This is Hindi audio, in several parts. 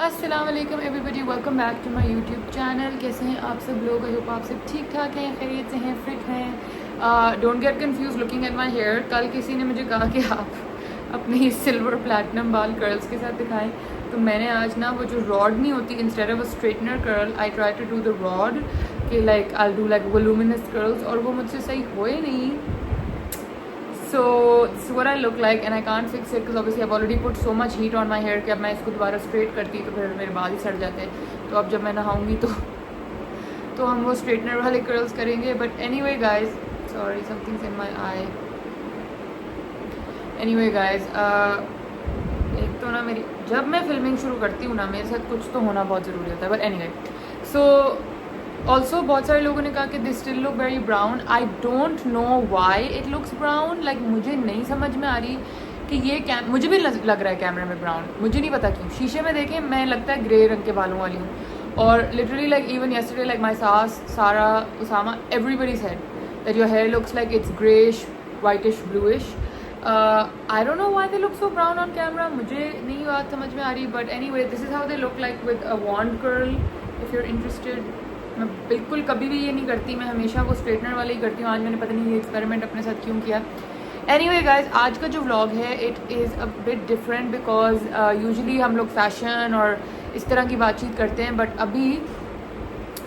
अस्सलाम वालेकुम everybody, welcome back to my YouTube channel. कैसे हैं आप सब लोग? आई होप आप सब ठीक ठाक हैं, खैरियत से हैं, फिट हैं। Don't get confuse looking at my hair. कल किसी ने मुझे कहा कि आप अपने सिल्वर प्लैटिनम बाल कर्ल्स के साथ दिखाएं, तो मैंने आज ना वो जो रॉड नहीं होती, instead of a straightener curl I try to do the rod कि like I do like voluminous curls, और वो मुझसे सही हुए नहीं. So this is what I look like and I can't fix it because obviously I've already put so much heat on my hair कि अब मैं इसको दोबारा स्ट्रेट करती तो फिर मेरे बाल ही सड़ जाते. तो अब जब मैं नहाऊंगी तो हम वो स्ट्रेटनर वाले कर्ल्स करेंगे. But anyway guys, sorry something's in my eye. Anyway guys, एक तो ना मेरी जब मैं फिल्मिंग शुरू करती हूँ ना, मेरे साथ कुछ तो होना बहुत ज़रूरी होता है. बट एनीवे, सो ऑल्सो बहुत सारे लोगों ने कहा कि this still look very brown. I don't know why it looks brown. Like मुझे नहीं समझ में आ रही कि ये मुझे भी लग रहा है कैमरे में ब्राउन, मुझे नहीं पता क्यों. शीशे में देखें मैं लगता है ग्रे रंग के बालों वाली हूँ. और literally like even yesterday like my सास, Sara, Usama, everybody said that your hair looks like it's greyish, whitish, bluish. I don't know why they look so brown on camera. मुझे नहीं बात समझ में आ रही. But anyway, this is how they look like with a wand curl if you are interested. मैं बिल्कुल कभी भी ये नहीं करती, मैं हमेशा वो स्ट्रेटनर वाले ही करती हूँ. आज मैंने पता नहीं ये एक्सपेरिमेंट अपने साथ क्यों किया. एनीवे गाइज, आज का जो व्लॉग है it is a bit different because usually हम लोग फैशन और इस तरह की बातचीत करते हैं. बट अभी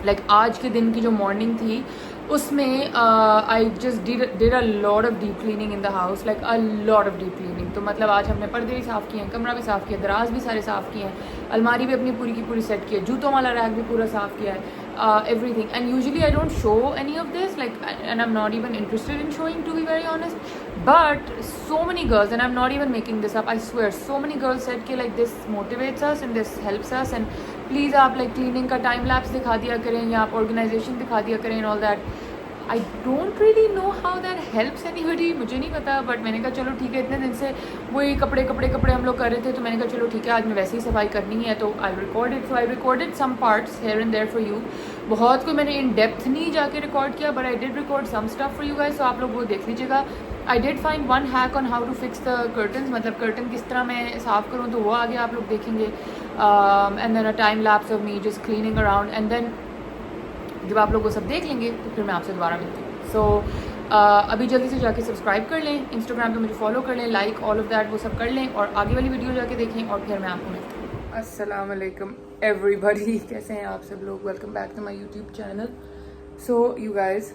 लाइक आज के दिन की जो मॉर्निंग थी उसमें I just did a lot of deep cleaning in the house, like a lot of deep cleaning. तो मतलब आज हमने पर्दे भी साफ़ किए हैं, कमरा भी साफ़ किया, दराज भी सारे साफ़ किए हैं, अलमारी भी अपनी पूरी की पूरी सेट की है, जूतों वाला रैक भी पूरा साफ़ किया है, everything. And usually I don't show any of this, like, and I'm not even interested in showing, to be very honest. But so many girls, and I'm not even making this up, I swear, so many girls said कि like this motivates us and this helps us, and please आप like cleaning का time lapse दिखा दिया करें या आप organization दिखा दिया करें and all that. I don't really know how that helps anybody, मुझे नहीं पता. बट मैंने कहा चलो ठीक है, इतने दिन से वही कपड़े हम लोग कर रहे थे, तो मैंने कहा चलो ठीक है, आज मैं वैसे ही सफाई करनी है तो I record it. So I recorded some parts here and there for you. बहुत कोई मैंने इन डेप्थ नहीं जाके रिकॉर्ड किया, but I did record some stuff for you guys, so आप लोग वो देख लीजिएगा. I did find one hack on how to fix the curtains, मतलब कर्टन किस तरह मैं साफ़ करूँ, तो वो आगे आप लोग देखेंगे. And then a time lapse of me just cleaning around. And then जब आप लोग वो सब देख लेंगे तो फिर मैं आपसे दोबारा मिलती हूँ. सो अभी जल्दी से जाके सब्सक्राइब कर लें, इंस्टाग्राम पे मुझे फॉलो कर लें, लाइक ऑल ऑफ दैट वो सब कर लें, और आगे वाली वीडियो जाके देखें, और फिर मैं आपको मिलती हूँ. अस्सलाम वालेकुम एवरीबॉडी, कैसे हैं आप सब लोग? Welcome back to my YouTube channel. So you guys,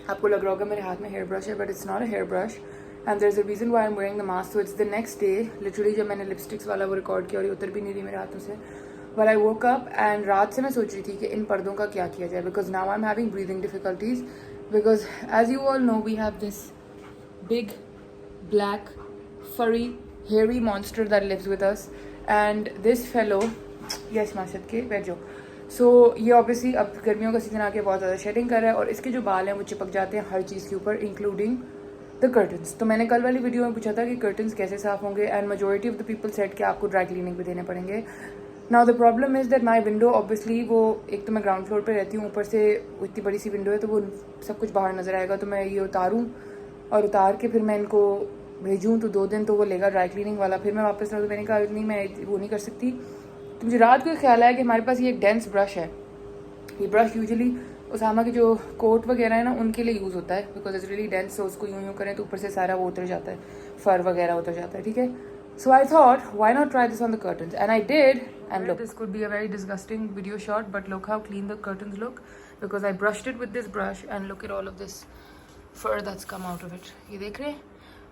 आपको लग रहा होगा मेरे हाथ में हेयर ब्रश है, but it's not a hair brush, and there is a reason why I am wearing the mask. So it's the next day. Literally जब मैंने लिपस्टिक्स वाला वो रिकॉर्ड किया और ये उतर भी नहीं रही मेरे हाथों से, Well, I woke up and रात से मैं सोच रही थी कि इन पर्दों का क्या किया जाए, because now I'm having breathing difficulties, because as you all know we have this big black furry hairy monster that lives with us, and this fellow, yes माशद के बैठो. सो ये ऑब्वियसली अब गर्मियों का सीज़न आके बहुत ज़्यादा शेडिंग कर रहा है, और इसके जो बाल हैं वो चिपक जाते हैं हर चीज़ के ऊपर, इंक्लूडिंग द कर्टन्स. तो मैंने कल वाली वीडियो में पूछा था कि कर्टन्स कैसे साफ़ होंगे, and majority of the people said कि आपको ड्राई क्लीनिंग भी देने पड़ेंगे. Now the problem is that my window, obviously वो एक तो मैं ग्राउंड फ्लोर पे रहती हूँ, ऊपर से इतनी बड़ी सी विंडो है तो वो सब कुछ बाहर नज़र आएगा. तो मैं ये उतारूँ और उतार के फिर मैं इनको भेजूँ तो 2 दिन तो वो लेगा ड्राई क्लीनिंग वाला, फिर मैं वापस लाऊँ. तो मैंने कहा नहीं, मैं वो नहीं कर सकती. तो मुझे रात को ख्याल आया कि हमारे पास ये एक डेंस ब्रश है. ये ब्रश यूजुअली उसामा के जो कोट वगैरह है ना उनके लिए यूज़ होता है, बिकॉज इट्स रियली डेंस. सो उसको यूँ करें तो ऊपर से सारा वो उतर जाता है, फर वगैरह उतर जाता है, ठीक है. So I thought, why not try this on the curtains? And I did, and look. This could be a very disgusting video shot, but look how clean the curtains look, because I brushed it with this brush, and look at all of this fur that's come out of it. ये देख रहे हैं?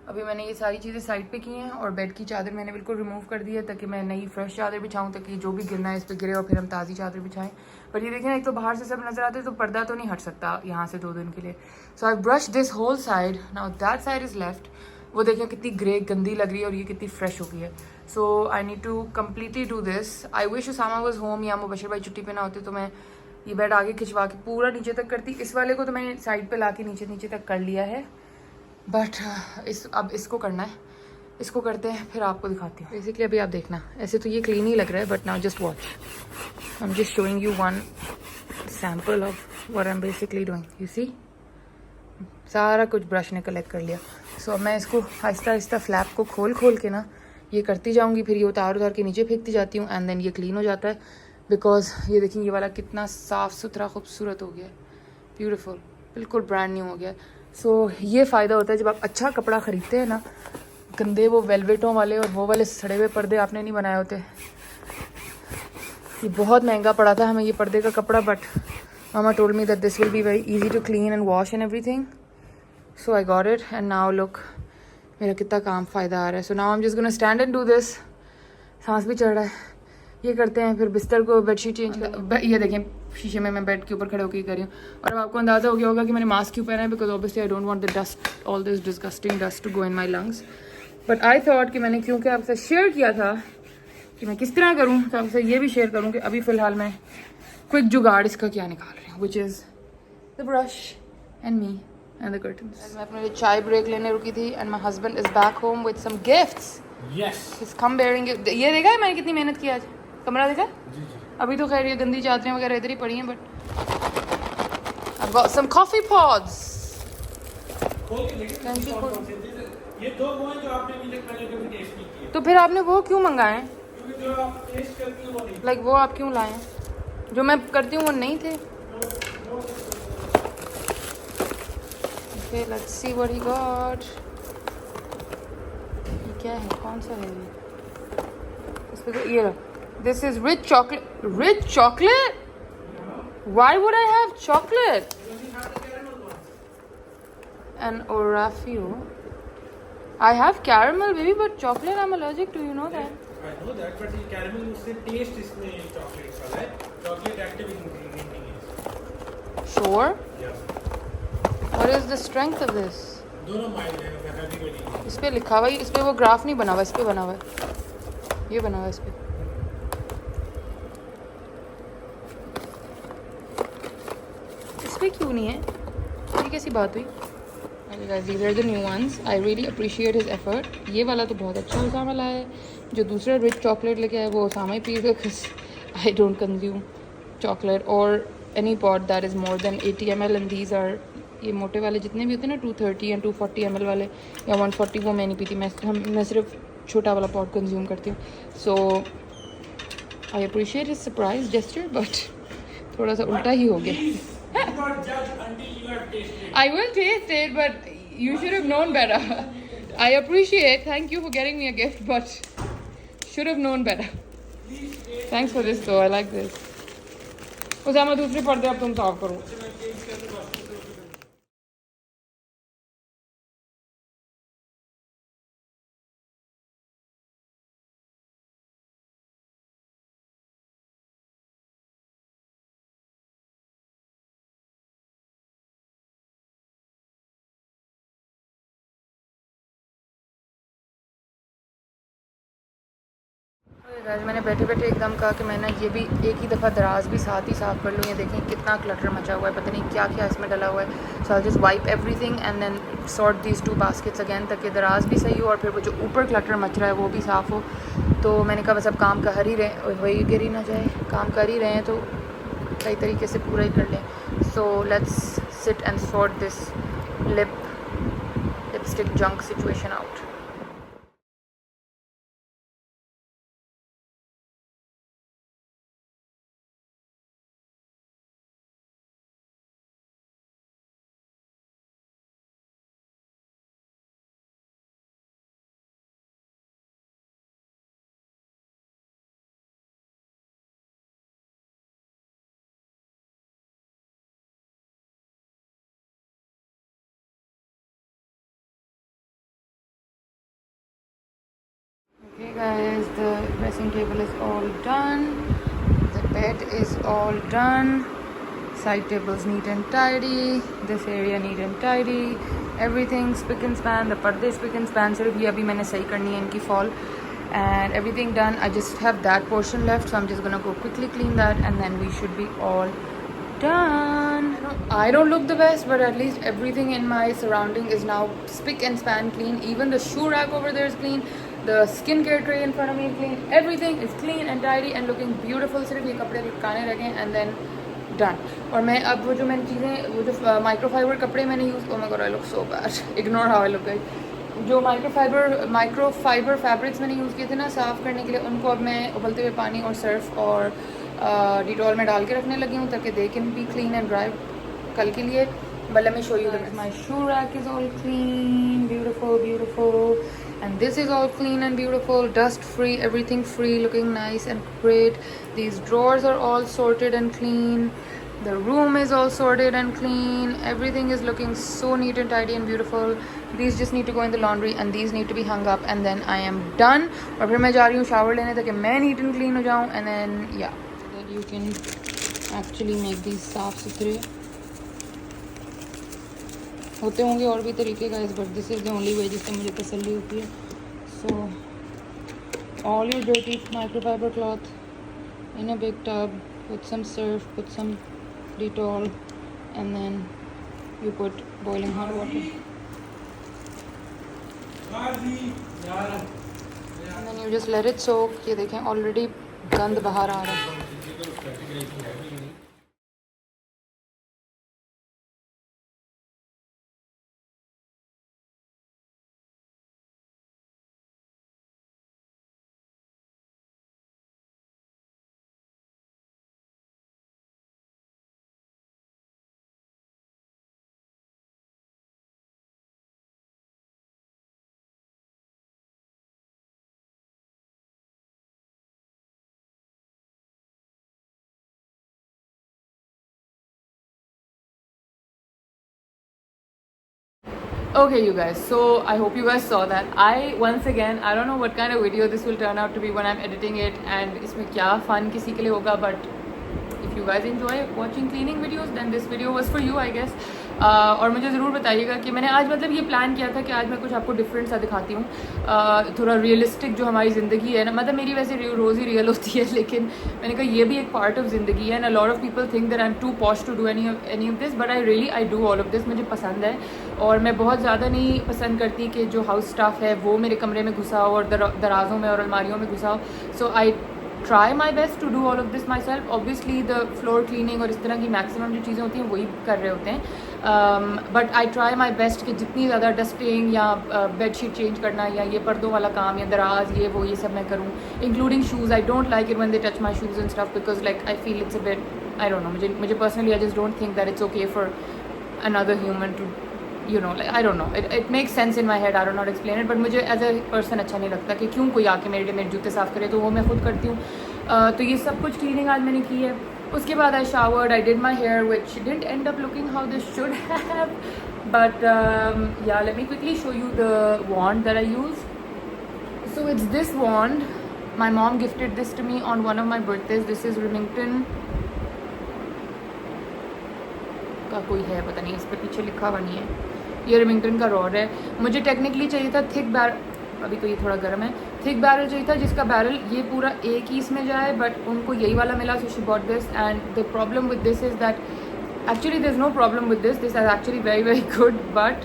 अभी मैंने ये सारी चीज़ें साइड पे की हैं, और बेड की चादर मैंने बिल्कुल रिमूव कर दी है ताकि मैं नई फ्रेश चादर बिछाऊँ, ताकि जो भी गिरना है इस पर गिरे और फिर हम ताज़ी चादर बिछाएं. बट ये देखें, एक तो बाहर से सब नजर आते हैं तो पर्दा तो नहीं हट सकता यहाँ से 2 दिन के लिए. So I brush this whole side. Now that side is left. वो देखें कितनी ग्रे गंदी लग रही है, और ये कितनी फ्रेश हो गई है. So I need to completely do this. I wish Usama was home या मुबशर भाई छुट्टी पे ना होते तो मैं ये बेड आगे खिंचवा के पूरा नीचे तक करती. इस वाले को तो मैंने साइड पे ला के नीचे तक कर लिया है, बट अब इसको करना है. इसको करते हैं फिर आपको दिखाती हूँ. बेसिकली अभी आप देखना, ऐसे तो ये क्लीन ही लग रहा है, but now just watch. I am just showing you one sample of what I am basically doing. You see, सारा कुछ ब्रश ने कलेक्ट कर लिया. सो अब मैं इसको आहिस्ता आहिस्ता फ्लैप को खोल के ना ये करती जाऊँगी, फिर ये उतार के नीचे फेंकती जाती हूँ एंड देन ये क्लीन हो जाता है। बिकॉज ये देखिए ये वाला कितना साफ़ सुथरा खूबसूरत हो गया है, ब्यूटीफुल, बिल्कुल ब्रांड न्यू हो गया। सो ये फ़ायदा होता है जब आप अच्छा कपड़ा ख़रीदते हैं ना, गंदे वो वेलवेटों वाले और वो वाले सड़े हुए पर्दे आपने नहीं बनाए होते। ये बहुत महंगा पड़ा था हमें ये पर्दे का कपड़ा, but mama told me that this will be very easy to clean and wash and everything, so I got it and now look मेरा कितना काम फ़ायदा आ रहा है। So now I am just gonna stand and do this. सांस भी चढ़ रहा है, ये करते हैं, फिर बिस्तर को बेडशीट चेंज कर। ये देखें शीशे में मैं बेड के ऊपर खड़े होकर कर रही हूँ, और अब आपको अंदाज़ा हो गया होगा कि मैंने मास्क क्यों पहना है, because obviously I don't want the dust, all this disgusting dust to go in my lungs. But I thought कि मैंने क्योंकि आपसे शेयर किया था कि मैं किस तरह करूँ, तो आपसे ये भी शेयर करूँ कि अभी फ़िलहाल मैं क्विक जुगाड़ इसका क्या निकाल रही हूँ, which is the brush and me and the curtains. मैं अपने लिए चाय ब्रेक लेने रुकी थी and my husband is back home with some gifts. He's come bearing it. ये देखा है मैंने कितनी मेहनत की आज, कमरा देखा? जी जी। अभी तो खैर ये गंदी चादरें वगैरह इधर ही पड़ी हैं, but I've got some coffee pods. ये दो वो हैं जो आपने अभी तक मैंने कभी टेस्ट नहीं किए। तो फिर आपने वो क्यों मंगाए हैं? क्योंकि जो आप टेस्ट करती हो वो नहीं। Like वो आप क्यों लाए हैं? जो मैं करती हूँ वो नहीं थे। Okay, let's see what he got. ये क्या है? कौन सा है ये? इस पे तो ये लो। This is rich chocolate. Rich chocolate? Why would I have chocolate? An Orafio. I have caramel, baby, but chocolate I'm allergic to. You know that. I know that, but ये caramel उससे taste इसमें chocolate वाला है. Chocolate active ingredient नहीं है. Sure. Yeah. What is the strength of this? दोनों mild हैं, heavy वाली नहीं है. इस पे लिखा हुआ है, इस पे वो ग्राफ नहीं बना हुआ, इस पे बना हुआ है, ये बना हुआ है इस पे। इस पे क्यों नहीं है? ये कैसी बात हुई? These are the new ones. I really appreciate his effort. ये वाला तो बहुत अच्छा उसामा लाया है। जो दूसरा रिच चॉकलेट लेके आया वो उसामा ही पीएगा, because I don't consume chocolate or any pot that is more than 80 ml, and these are ये मोटे वाले जितने भी होते हैं ना 230 या 240 ml वाले या 140, वो मैं नहीं पीती। मैं सिर्फ छोटा वाला पॉट कंज्यूम करती हूँ। So I appreciate his surprise gesture, but थोड़ा सा उल्टा ही हो गया। I will taste it, but you should have known better. I appreciate, thank you for getting me a gift, but should have known better. Thanks for this though, I like this. Usama दूसरे पर्दे अब तुम साफ करो। गाइस मैंने बैठे बैठे एकदम कहा कि मैं ना ये भी एक ही दफ़ा दराज भी साथ ही साफ़ कर लूँ। ये देखें कितना क्लटर मचा हुआ है, पता नहीं क्या क्या इसमें डला हुआ है। So I just wipe everything and then sort these 2 baskets again, ताकि दराज भी सही हो और फिर वो जो ऊपर क्लटर मच रहा है वो भी साफ़ हो। तो मैंने कहा बस अब काम कर ही रहे, वही गिर ही ना जाए, काम कर ही रहे हैं तो सही तरीके से पूरा ही कर लें। So let's sit and sort this lipstick junk situation out. Okay guys, the dressing table is all done, the bed is all done, side tables neat and tidy, this area neat and tidy, everything spick and span, the पर्दे spick and span, सिर्फ ये अभी मैंने सही करनी है इनकी fall, and everything done. I just have that portion left, so I'm just gonna go quickly clean that and then we should be all done. I don't look the best, but at least everything in my surrounding is now spick and span clean. Even the shoe rack over there is clean. The skincare tray in front of me is clean. Everything is clean and tidy and looking beautiful. सिर्फ ये कपड़े लटकाने लगे and then done. और मैं अब वो जो माइक्रोफाइबर कपड़े मैंने use, oh my god I look so bad. Ignore how I look guys. जो माइक्रोफाइबर फैब्रिक्स मैंने यूज़ किए थे ना साफ़ करने के लिए, उनको अब मैं उबलते हुए पानी और सर्फ और डिटॉल में डाल के रखने लगी हूँ ताकि they can be clean and dry कल के लिए. But let me show you that my shoe rack is all clean, beautiful, and this is all clean and beautiful, dust free, everything free, looking nice and great. These drawers are all sorted and clean. The room is all sorted and clean. Everything is looking so neat and tidy and beautiful. These just need to go in the laundry and these need to be hung up, and then I am done. और फिर मैं जा रही हूँ shower लेने ताकि मैं neat and clean हो जाऊँ, and then yeah, that you can actually make these साफ सुथरे. होते होंगे और भी तरीके का, but this is the only way जिससे मुझे तसल्ली होती है. So all your dirty microfibre cloth in a big tub, put some Surf, put some Dettol, and then you put boiling hot water, and then you just let it soak. ये देखें ऑलरेडी गंद बाहर आ रहा है. Okay, you guys, so I hope you guys saw that. Once again, I don't know what kind of video this will turn out to be when I'm editing it, and इसमें क्या fun किसी के लिए होगा, but if you guys enjoy watching cleaning videos, then this video was for you, I guess. और मुझे ज़रूर बताइएगा कि मैंने आज मतलब ये प्लान किया था कि आज मैं कुछ आपको डिफरेंट सा दिखाती हूँ, थोड़ा रियलिस्टिक जो हमारी ज़िंदगी है ना, मतलब मेरी वैसे रोज़ ही रियल होती है, लेकिन मैंने कहा ये भी एक पार्ट ऑफ ज़िंदगी है. And a lot of people think that I am too posh to do any of this, but I do all of this. मुझे पसंद है और मैं बहुत ज़्यादा नहीं पसंद करती कि जो हाउस स्टाफ है वो मेरे कमरे में घुसा हो और दराज़ों में और अलमारियों में घुसा हो. So I try my best to do all of this myself. Obviously the floor cleaning और इस तरह की मैक्सिमम जो चीज़ें होती हैं वही कर रहे होते हैं, but I try my best कि जितनी ज़्यादा डस्टिंग या बेडशीट चेंज करना या ये पर्दों वाला काम या दराज ये वो ये सब मैं करूँ, including shoes. I don't like it when they touch my shoes and stuff because like I feel it's a bit, I don't know, मुझे personally I just don't think that it's okay for another human to, you know, like I don't know, it makes sense in my head, I don't know how to explain it, but मुझे as a person अच्छा नहीं लगता कि क्यों कोई आके मेरे लिए मेरे जूते साफ़ करे, तो वो मैं खुद करती हूँ. तो ये सब कुछ क्लीनिंग आज मैंने की है. उसके बाद I showered, I did my hair which didn't end up looking how this should have, but yeah, let me quickly show you the wand that I use. So it's this wand, my mom gifted this to me on one of my birthdays. This is Remington का कोई है, पता नहीं, इस पर पीछे लिखा हुआ नहीं है. ये रिमिंगटन का रॉड है. मुझे टेक्निकली चाहिए था थिक बैरल, अभी तो ये थोड़ा गर्म है, थिक बैरल चाहिए था जिसका बैरल ये पूरा एक ही इसमें जाए, बट उनको यही वाला मिला, so she bought this. And the problem with this is that actually there is no problem with this is actually very good, but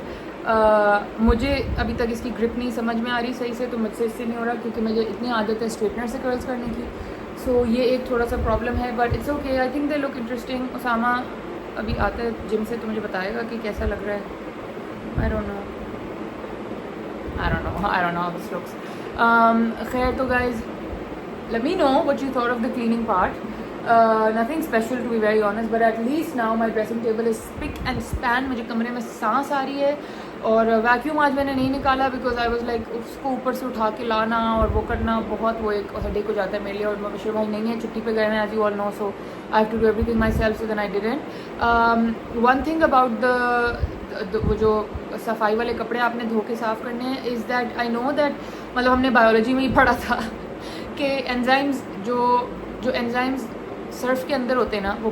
मुझे अभी तक इसकी ग्रिप नहीं समझ में आ रही सही से, तो मुझसे इससे नहीं हो रहा क्योंकि मुझे इतनी आदत है स्ट्रेटनर से कर्ल्स करने की. सो ये एक थोड़ा सा प्रॉब्लम है, but it's okay. I think they look interesting. Usama अभी आता है जिम से तो मुझे बताएगा कि कैसा लग रहा है. I don't know how this looks. खैर तो guys, let me know what you thought of the cleaning part. Nothing special to be very honest, but at least now my dressing table is spick and span. मुझे कमरे में सांस आ रही है. और वैक्यूम आज मैंने नहीं निकाला बिकॉज आई वाज लाइक उसको ऊपर से उठा के लाना और वो करना बहुत वो एक हेडेक हो जाता है मेरे लिए. और मबशर भाई नहीं है, छुट्टी पे गए हैं as you all know, so I have to do everything myself, so then I didn't. One thing about the वो जो सफाई वाले कपड़े आपने धो के साफ़ करने हैं is that I know that, मतलब हमने बायोलॉजी में ही पढ़ा था कि एंजाइम्स जो एंजाइम्स सर्फ के अंदर होते हैं ना, वो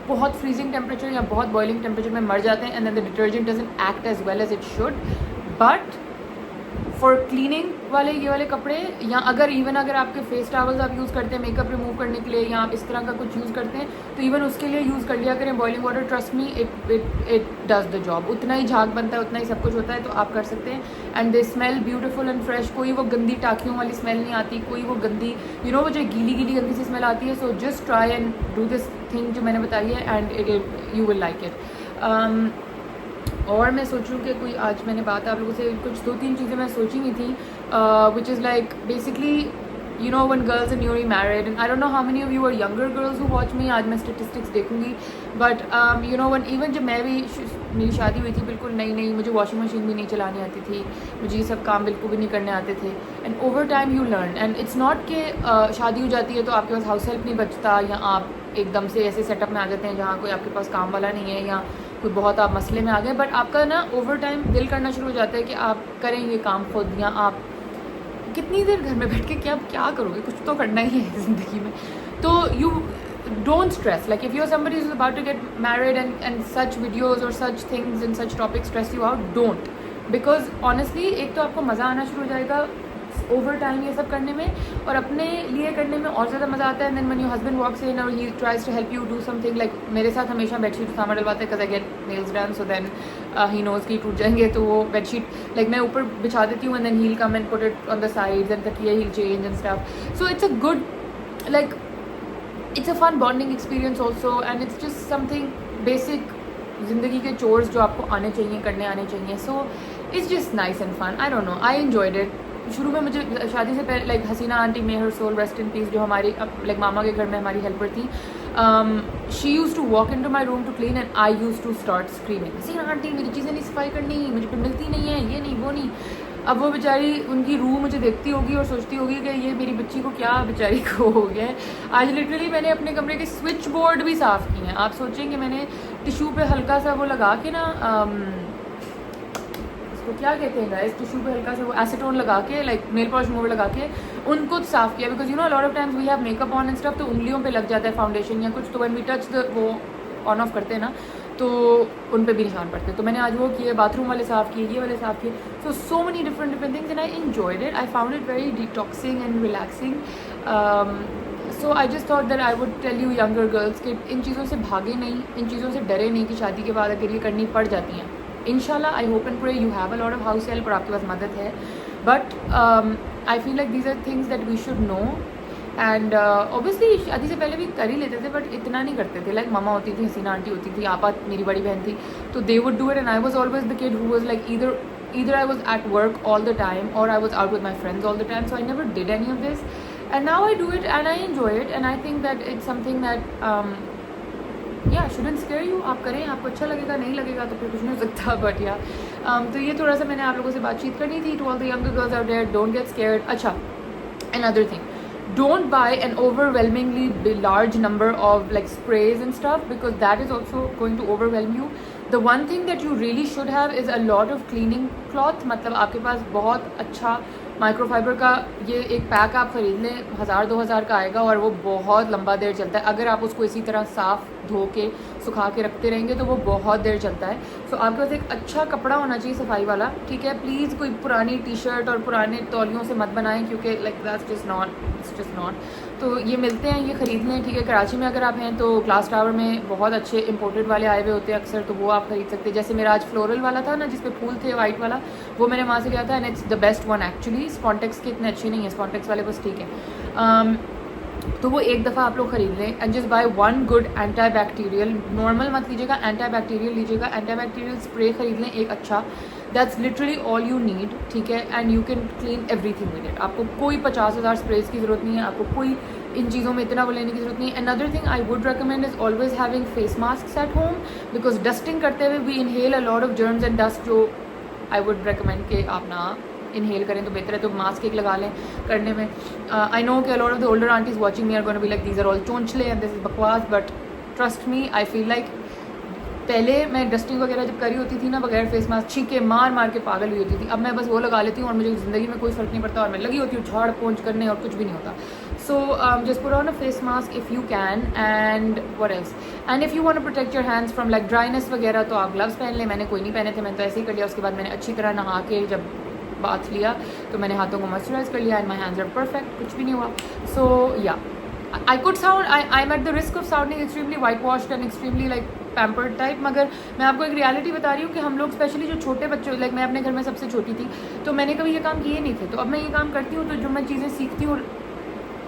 बहुत फ्रीजिंग टेम्परेचर या बहुत बॉइलिंग टेम्परेचर में मर जाते हैं, and then the detergent doesn't act as well as it should. But for cleaning वाले ये वाले कपड़े, या अगर आपके फेस टावल्स आप यूज़ करते हैं मेकअप रिमूव करने के लिए, या आप इस तरह का कुछ यूज़ करते हैं, तो इवन उसके लिए यूज़ कर लिया करें boiling water. Trust me, it does the job. उतना ही झाग बनता है, उतना ही सब कुछ होता है, तो आप कर सकते हैं. And they smell beautiful and fresh. कोई वो गंदी टाँकियों वाली स्मेल नहीं आती, कोई वो गंदी वो जो गीली गंदी सी स्मेल आती है. So just try and do this thing जो मैंने बताई है, and you will like it. और मैं सोचूं कि कोई आज मैंने बात आप लोगों से कुछ 2-3 चीज़ें मैं सोची हुई थी which is like basically you know when girls are newly married and I don't know how many of you are younger girls who watch me, आज मैं statistics देखूंगी but you know when even जब मैं भी मेरी शादी हुई थी बिल्कुल नई मुझे वॉशिंग मशीन भी नहीं चलानी आती थी, मुझे ये सब काम बिल्कुल भी नहीं करने आते थे and over time you learn and it's not कि शादी हो जाती है तो आपके पास हाउस हेल्प नहीं बचता या आप एकदम से ऐसे सेटअप में आ जाते हैं जहाँ कोई आपके पास काम वाला नहीं है या कोई बहुत आप मसले में आ गए, बट आपका ना ओवर टाइम दिल करना शुरू हो जाता है कि आप करें ये काम खुद या आप कितनी देर घर में बैठ के क्या करोगे, कुछ तो करना ही है ज़िंदगी में. तो you don't stress like if you are somebody is about to get married and such videos और such things and such topic stress you out, don't, because honestly एक तो आपको मज़ा आना शुरू हो जाएगा ओवर टाइम ये सब करने में और अपने लिए करने में और ज़्यादा मज़ा आता है. Then when your husband walks in और he tries to help you do something, like मेरे साथ हमेशा बेडशीट सामा डलवाते हैं because I get nails done, so then he knows कि टूट जाएंगे तो वो बेडशीट लाइक मैं ऊपर बिछा देती हूँ and then heel come and put it on the sides and तकिया heel change and stuff. So it's a good like it's a fun bonding experience also and it's just something basic ज़िंदगी के चोर्स जो आपको आने चाहिए, करने आने चाहिए. So it's just nice and fun. I don't know, I enjoyed it. शुरू में मुझे शादी से पहले like Hasina aunty may her soul rest in peace जो हमारी लाइक मामा के घर में हमारी हेल्पर थी, she use to walk in to my room to clean and I use to start screaming, Hasina aunty मेरी चीज़ें नहीं सफाई करनी, मुझे तो मिलती नहीं है, ये नहीं वो नहीं. अब वो बेचारी उनकी रूह मुझे देखती होगी और सोचती होगी कि ये मेरी बच्ची को क्या बेचारी को हो गया है. आज लिटरली मैंने अपने कमरे के स्विच बोर्ड भी साफ़ किए हैं. आप सोचें कि मैंने टिशू पे हल्का सा वो लगा के ना तो क्या कहते हैं गाइस, टिश्यू पे हल्का सा वो एसीटोन लगा के लाइक नेल पॉलिश रिमूवर लगा के उनको साफ़ किया, because you know lot of times we have makeup on and stuff तो उंगलियों पे लग जाता है फाउंडेशन या कुछ, तो व्हेन वी टच द वो ऑन ऑफ करते हैं ना तो उन पे भी निशान पड़ते हैं. तो मैंने आज वो किए, बाथरूम वाले साफ़ किए, ये वाले साफ़ किए. So many different things and I enjoyed it. I found it very detoxing and relaxing. So I just thought that I would tell you younger girls कि इन चीज़ों से भागे नहीं, इन चीज़ों से डरे नहीं कि शादी के बाद अगर ये करनी पड़ जाती हैं. इंशाल्लाह I hope and pray you have a lot of house help और आपके पास मदद है, but I feel like these are things that we should know and obviously शादी से पहले भी कर ही लेते थे बट इतना नहीं करते थे. लाइक मामा होती थी, हसीना आंटी होती थी, आपा मेरी बड़ी बहन थी, तो they would do it and I was always the kid who was like either I was at work all the time or I was out with my friends all the time, so I never did any of this and now I do it and I enjoy it and I think that it's something that या shouldn't scare you. आप करें, आपको अच्छा लगेगा, नहीं लगेगा तो फिर कुछ नहीं हो सकता, बट या तो ये थोड़ा सा मैंने आप लोगों से बातचीत करनी थी. To all the younger girls out there, don't get scared. अच्छा, another thing, don't buy an overwhelmingly large number of like sprays and stuff because that is also going to overwhelm you. The one thing that you really should have is a lot of cleaning cloth. मतलब आपके पास बहुत अच्छा माइक्रोफाइबर का ये एक पैक आप ख़रीद लें, 1000-2000 का आएगा और वो बहुत लंबा देर चलता है. अगर आप उसको इसी तरह साफ़ धो के सुखा के रखते रहेंगे तो वो बहुत देर चलता है. सो आपके पास एक अच्छा कपड़ा होना चाहिए सफाई वाला, ठीक है. प्लीज़ कोई पुरानी टी शर्ट और पुराने तौलियों से मत बनाएं क्योंकि लाइक दैट्स जस्ट नॉट. तो ये मिलते हैं, ये ख़रीद लें, ठीक है. कराची में अगर आप हैं तो ग्लास टावर में बहुत अच्छे इंपोर्टेड वाले आए हुए होते हैं अक्सर, तो वो आप ख़रीद सकते हैं. जैसे मेरा आज फ्लोरल वाला था ना जिसपे फूल थे वाइट वाला, वो मैंने वहाँ से लिया था and it's the best one actually. Spontex के इतने अच्छे नहीं है, स्पॉन्टेक्स वाले बस ठीक है. तो वो एक दफ़ा आप लोग ख़रीद लें and just by one good anti bacterial, normal मत लीजिएगा, एंटी बैक्टीरियल लीजिएगा. एंटी बैक्टीरियल स्प्रे ख़रीद लें एक अच्छा, that's literally all you need, ठीक है. And you can clean everything with it. आपको कोई 50,000 स्प्रेज की ज़रूरत नहीं है, आपको कोई इन चीज़ों में इतना वो लेने की ज़रूरत नहीं है. Another thing I would recommend is always having face mask at home because dusting करते हुए we inhale a lot of germs and dust, जो आई वुड रिकमेंड कि आप ना इनहेल करें तो बेहतर है. तो मास्क एक लगा लें करने में. आई नो कि a lot of the older aunties watching me are gonna be like these are all चोंचले एंड दिस इज बकवास, but trust me I feel like पहले मैं डस्टिंग वगैरह जब करी होती थी ना बगैर फेस मास्क छींके मार के पागल हुई होती थी. अब मैं बस वो लगा लेती हूँ और मुझे ज़िंदगी में कोई फ़र्क नहीं पड़ता और मैं लगी होती हूँ झाड़ पोंछ करने और कुछ भी नहीं होता. So just put on a face mask if you can and what else. And if you want to protect your hands from like dryness वगैरह तो आप ग्लव्स पहन लें. मैंने कोई नहीं पहने थे, मैंने तो ऐसे ही कर लिया. उसके बाद मैंने अच्छी तरह नहा के जब बाथ लिया तो मैंने हाथों को मॉइस्चराइज कर लिया and my hands are perfect, कुछ भी नहीं हुआ. So yeah I could sound I am at the risk of sounding extremely white washed and extremely like pampered type, मगर मैं आपको एक रियलिटी बता रही हूँ कि हम लोग स्पेशली जो छोटे बच्चे, लाइक मैं अपने घर में सबसे छोटी थी तो मैंने कभी ये काम किए नहीं थे. तो अब मैं ये काम करती हूँ तो जो मैं चीज़ें सीखती हूँ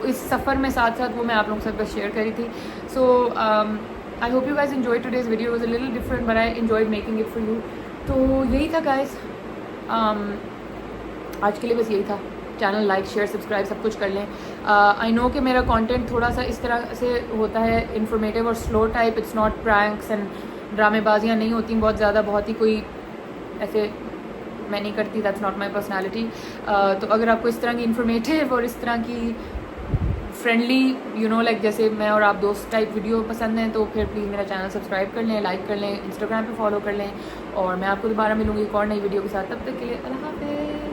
इस सफ़र में साथ साथ वो मैं आप लोगों के साथ बस शेयर करी थी. So I hope you guys enjoy today's video. Was a little different but I enjoyed making it for you. तो यही था गाइस, आज के लिए बस यही था। चैनल लाइक शेयर सब्सक्राइब सब कुछ कर लें। आई नो कि मेरा कंटेंट थोड़ा सा इस तरह से होता है, इन्फॉर्मेटिव और slow type, it's not pranks and ड्रामेबाजियाँ नहीं होती बहुत ज़्यादा, बहुत ही कोई ऐसे मैं नहीं करती, दैट्स नॉट माई पर्सनैलिटी। तो अगर आपको इस तरह की इन्फॉर्मेटिव और इस तरह की फ्रेंडली यू नो लाइक जैसे मैं और आप दोस्त टाइप वीडियो पसंद हैं, तो फिर प्लीज़ मेरा चैनल सब्सक्राइब कर लें, लाइक कर लें, इंस्टाग्राम पे फॉलो कर लें, और मैं आपको दोबारा मिलूँगी एक और नई वीडियो के साथ। तब तक के लिए अल्लाह हाफ़िज़।